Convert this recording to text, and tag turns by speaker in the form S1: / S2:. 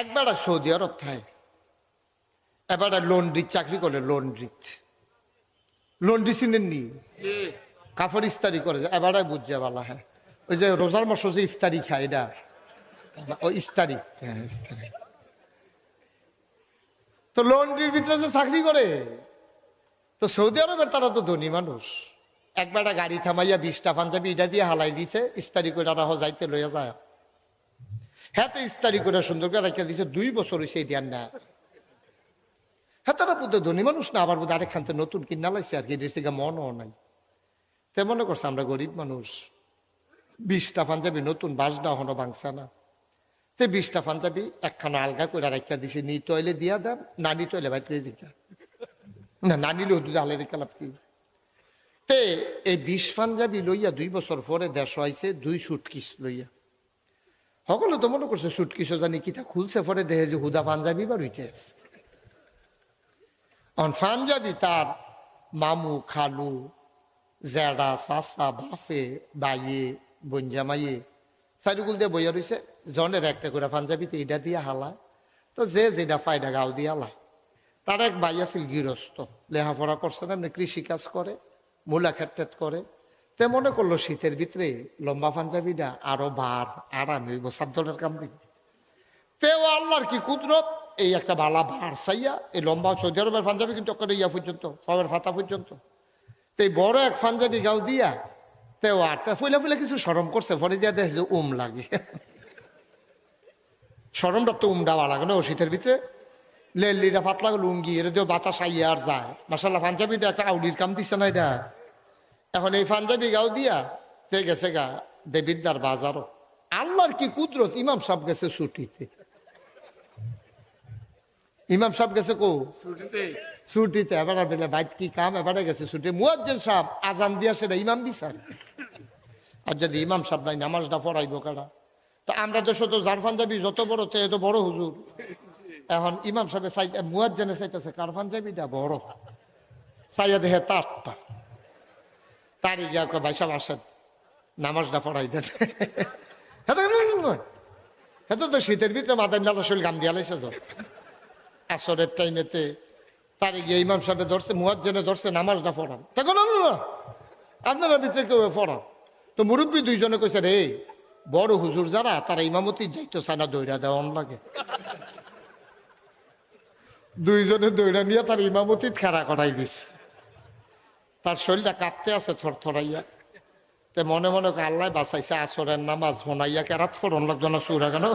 S1: একবার সৌদি আরব থাই, এবার লন্ড্রির চাকরি করে। লন্ড্রি চিনেন নি? কাপড় ইস্তারি করে, এবার বুঝছে বলা। হ্যাঁ, ওই যে রোজার মাস যে ইফতারি খায়, এটা ও ইস্তারি। হ্যাঁ, ইস্তারি। তো লন্ড্রির ভিতরে যে চাকরি করে, তো সৌদি আরবের তারা তো ধনী মানুষ। একবার গাড়ি থামাইয়া 20টা পাঞ্জাবি এটা দিয়ে হালাই দিছে, ইস্তারি করে যাইতে লইয়া যায়। হ্যাঁ, তো ইস্তারি করে সুন্দর করে রাখিয়া দিছে, 2 বছর হয়েছে এটা না। হ্যাঁ, তারা বুদ্ধ ধনী মানুষ না, আবার বোধ আরেকখানতে নতুন কিনা লাইছে আর কি, এটা মনও নাই। তে মনে করছে আমরা গরিব মানুষ, 20টা পাঞ্জাবি নতুন বাসডা হনো বাংসা না। তে 20টা পাঞ্জাবি একখানা আলগা করে রাখিয়া দিছে, নি তৈলে দিয়া দাম, নানি তৈলে ভাই তুই দিকা না, নানি লো দুধ আলে রেখে লাভ কি। তে এই 20 পাঞ্জাবি লইয়া 2 বছর পরে দেশ হয়েছে 2 সুটকিস লইয়া। সকলে তো মনে করছে সুটকিসও জানি কিতা খুলছে, পরে দেখে যে হুদা পাঞ্জাবি বা রইতে আছে। পাঞ্জাবি তার মামু, খালু, জেডা, চাচা, বাফে, বাইয়ে, বঞ্জামাইয়ে চারিগুল দিয়ে বইয়া রয়েছে। জনের একটা করে পাঞ্জাবিতে এটা দিয়ে হালায়। তো যে যেটা ফায়দা গাও দিয়ে হালায়। তার এক ভাই আছিল গৃহস্থ, লেখাপড়া করছে না, কৃষি কাজ করে, মূলা ক্ষেত্রে করে। তে মনে করলো শীতের ভিতরে লম্বা পাঞ্জাবিটা আরো বার আরাম হইব, সাধ্যের কাম দিব। তেও আল্লাহর কি কুদরত, এই একটা বালা বার চাইয়া এই লম্বা সৌদি আরবের পাঞ্জাবি কিন্তু ইয়া পর্যন্ত, সবের ফাতা পর্যন্ত। তো এই বড় এক পাঞ্জাবি গাও দিয়া তেও আর ফুলে ফুলে কিছু সরম করছে, পরে দিয়া দেখে যে লাগে। সরমটা তো উমডাওয়া লাগে না ও শীতের ভিতরে। লেলিটা পাতলা লুঙ্গি এর দিয়েও বাতাস আইয়া আর যায়। মাসাল্লাহ পাঞ্জাবিটা একটা আউডির কাম দিচ্ছে না এটা। এখন এই পাঞ্জাবি গাও দিয়া তে গেছে গা দেবিদ্যার বাজারও। আল্লাহর কি কুদরত, ইমাম সাহেব গেছে ছুটিতে। ইমাম সাহেব গেছে কো ছুটিতে। এবার বেলে বাইক কি কাম, এবারে গেছে ছুটি। মুয়াজ্জিন সাহেব আজান দিয়া সেটা ইমাম বিচার। আর যদি ইমাম সাহেব নাই নামাজটা পড়াইবো কারা? তো আমরা তো শুধু যার পাঞ্জাবি যত বড় তো এত বড় হুজুর। এখন ইমাম সাহেব চাইতে মুয়াজ্জিনে চাইতেছে কার পাঞ্জাবিটা বড়, চাইয়া দেখে তারটা। তারই গিয়া কয় ভাই সাহেব আসেন নামাজটা পড়াই দেন। হ্যাঁ, তো শীতের ভিতরে মাদার নালা শরীর গাম দিয়া লাইছে তো। আসরের টাইমেতে তারই গিয়ে ইমাম সাহেব ধরছে, মুয়াজ্জিনে ধরছে নামাজটা পড়ান। তখন না আপনারা ভিতরে কেউ পড়ান। তো মুরব্বী 2 জনে কইছে রে, বড় হুজুর যারা তারা ইমামতি যাইতো চায় না, দৌড়া দেওয়ান লাগে। 2 জনে দৌড়া নিয়ে তার ইমামতি খাড়া করাই দিছে। তার শরীরটা কাঁপতে আছে থরথরাইয়া। তে মনে মনে আল্লাহ বাঁচাইছে, আসরের নামাজ হোনাইয়া কেরাত ফোরন লাগতো না সুরা কেন।